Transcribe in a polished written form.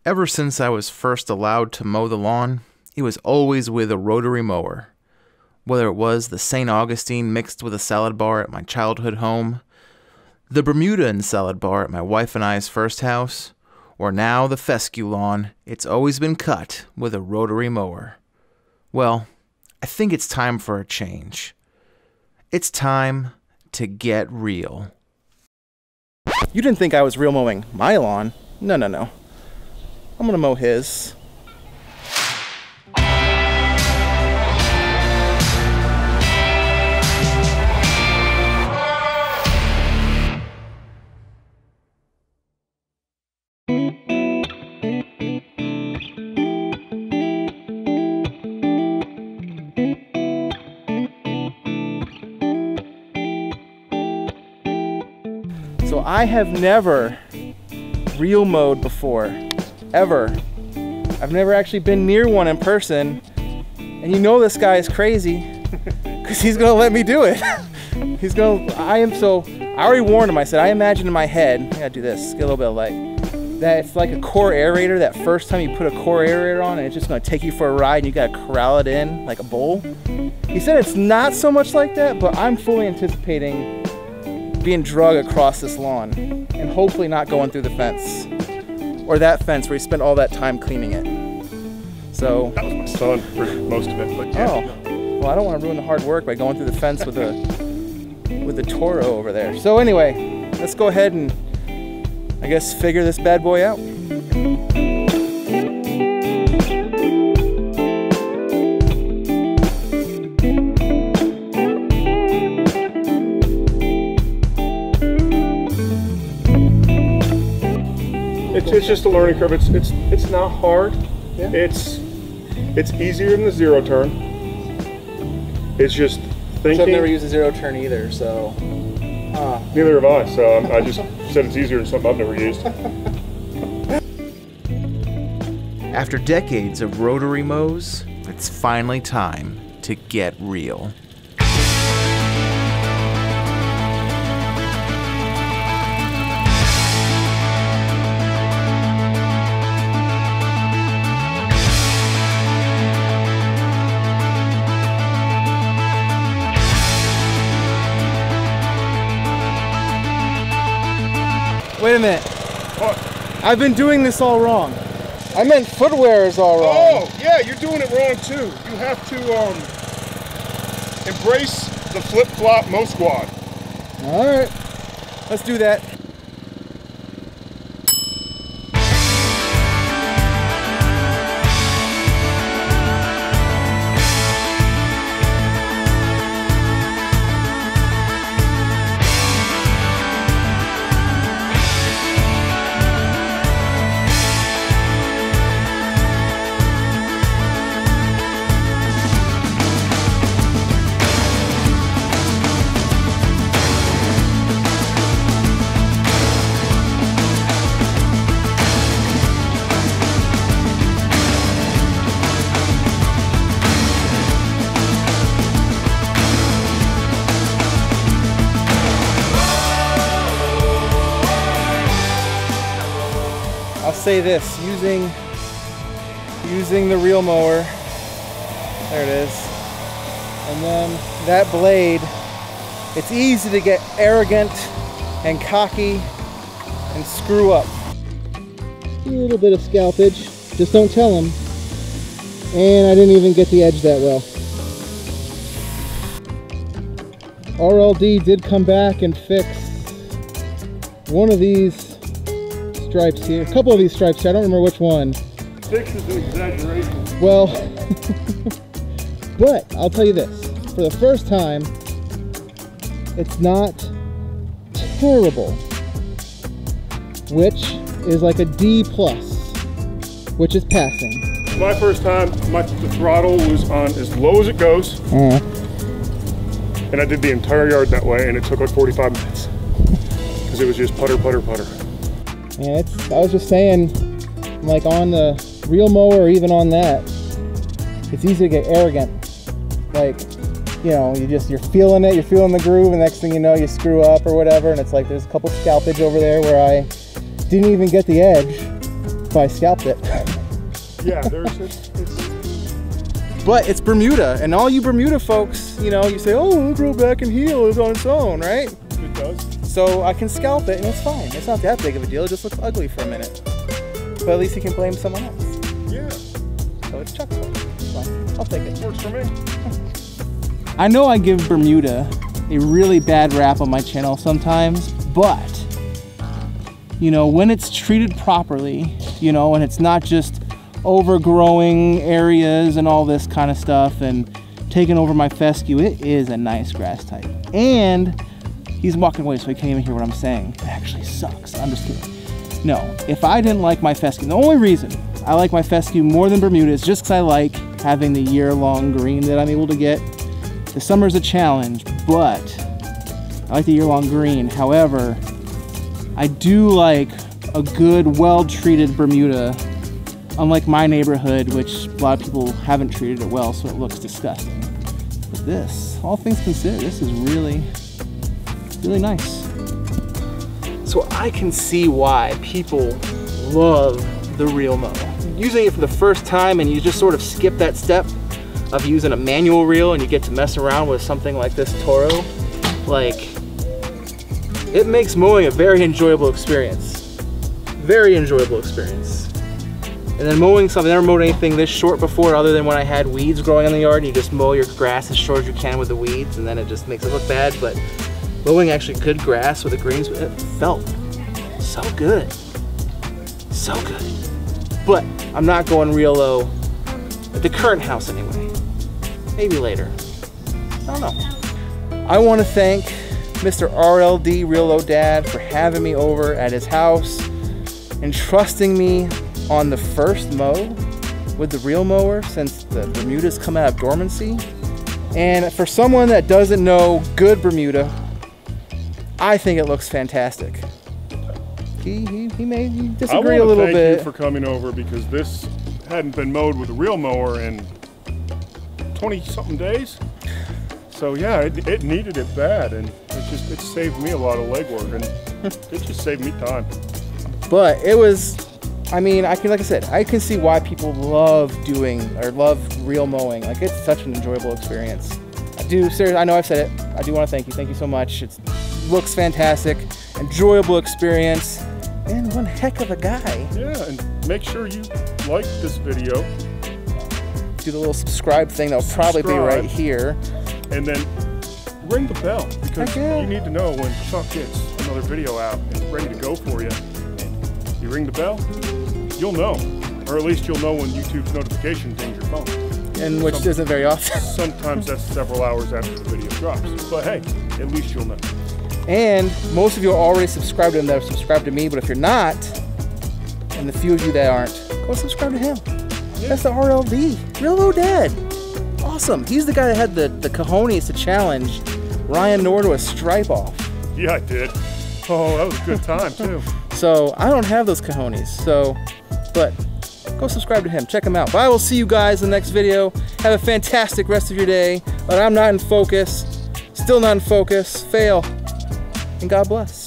Ever since I was first allowed to mow the lawn, it was always with a rotary mower. Whether it was the St. Augustine mixed with a salad bar at my childhood home, the Bermuda and salad bar at my wife and I's first house, or now the fescue lawn, it's always been cut with a rotary mower. Well, I think it's time for a change. It's time to get real. You didn't think I was real mowing my lawn? No, no, no. I'm gonna mow his. So I have never real mowed before, ever. I've never actually been near one in person, and you know this guy is crazy because he's gonna let me do it. I already warned him. I said, I imagine in my head, I gotta do this, get a little bit of light, that it's like a core aerator. That first time you put a core aerator on and it's just gonna take you for a ride and you gotta corral it in like a bull. He said it's not so much like that, but I'm fully anticipating being dragged across this lawn and hopefully not going through the fence or that fence where you spent all that time cleaning it. So that was my son for most of it, but yeah. Oh, well, I don't want to ruin the hard work by going through the fence with the Toro over there. So anyway, let's go ahead and I guess figure this bad boy out. It's just a learning curve. It's not hard. Yeah. It's easier than the zero turn. It's just thinking. I've never used a zero turn either, so. Neither have I. So I just said it's easier than something I've never used. After decades of rotary mows, it's finally time to get real. Wait a minute. What? I've been doing this all wrong. I meant footwear is all wrong. Oh, yeah, you're doing it wrong too. You have to embrace the flip-flop mow squad. All right, let's do that. I'll say this, using the reel mower, there it is, and then that blade, it's easy to get arrogant and cocky and screw up. A little bit of scalpage, just don't tell them. And I didn't even get the edge that well. RLD did come back and fix one of these stripes here, a couple of these stripes here, I don't remember which one. Fix is an exaggeration. Well, but I'll tell you this, for the first time, it's not terrible, which is like a D+, which is passing. My first time, the throttle was on as low as it goes, and I did the entire yard that way, and it took like 45 minutes, because it was just putter, putter, putter. Yeah, I was just saying, like on the reel mower or even on that, it's easy to get arrogant. Like, you know, you're feeling it, you're feeling the groove, and next thing you know, you screw up or whatever, and it's like there's a couple scalpage over there where I didn't even get the edge. why I scalped it. Yeah, it's But it's Bermuda, and all you Bermuda folks, you know, you say, oh, it'll grow back and heal on its own, right? it does. So I can scalp it and it's fine. It's not that big of a deal. It just looks ugly for a minute. But at least you can blame someone else. Yeah, So it's Chuck's fault. It's fine. I'll take it. works for me. I know I give Bermuda a really bad rap on my channel sometimes, but you know, when it's treated properly, you know, and it's not just overgrowing areas and all this kind of stuff and taking over my fescue, it is a nice grass type. And he's walking away so he can't even hear what I'm saying. It actually sucks. I'm just kidding. No, if I didn't like my fescue, the only reason I like my fescue more than Bermuda is just because I like having the year-long green that I'm able to get. The summer's a challenge, but I like the year-long green. However, I do like a good, well-treated Bermuda, unlike my neighborhood, which a lot of people haven't treated it well, so it looks disgusting. But this, all things considered, this is really, really nice. So I can see why people love the reel mow. Using it for the first time and you just sort of skip that step of using a manual reel and you get to mess around with something like this Toro, like, it makes mowing a very enjoyable experience. Very enjoyable experience. And then mowing something, I never mowed anything this short before other than when I had weeds growing in the yard and you just mow your grass as short as you can with the weeds and then it just makes it look bad. But mowing actually good grass with the greens, it felt so good. So good. But I'm not going real low at the current house anyway. Maybe later. I don't know. I want to thank Mr. RLD Real Low Dad for having me over at his house and trusting me on the first mow with the reel mower since the Bermuda's come out of dormancy. And for someone that doesn't know good Bermuda, I think it looks fantastic. He may disagree a little bit. Thank you for coming over because this hadn't been mowed with a reel mower in 20-something days. So yeah, it needed it bad, and it saved me a lot of legwork, and it just saved me time. But it was, I mean, like I said, I can see why people love reel mowing. Like, it's such an enjoyable experience. I do, seriously, I know I've said it. I do want to thank you. Thank you so much. It looks fantastic, enjoyable experience, and one heck of a guy. Yeah, and make sure you like this video. Do the little subscribe thing that'll probably be right here. And then ring the bell because you need to know when Chuck gets another video out and ready to go for you. You ring the bell, you'll know. Or at least you'll know when YouTube's notification dings your phone. And which isn't very often. Sometimes that's several hours after the video drops. But hey, at least you'll know. And most of you are already subscribed to him that are subscribed to me, but if you're not, and the few of you that aren't, go subscribe to him. Yeah. That's the RLD, Real Low Dad. Awesome. He's the guy that had the cojones to challenge Ryan Knorr to a stripe off. Yeah, I did. Oh, that was a good time too. So I don't have those cojones. So, but go subscribe to him. Check him out. But I will see you guys in the next video. Have a fantastic rest of your day. But I'm not in focus. Still not in focus. Fail. And God bless.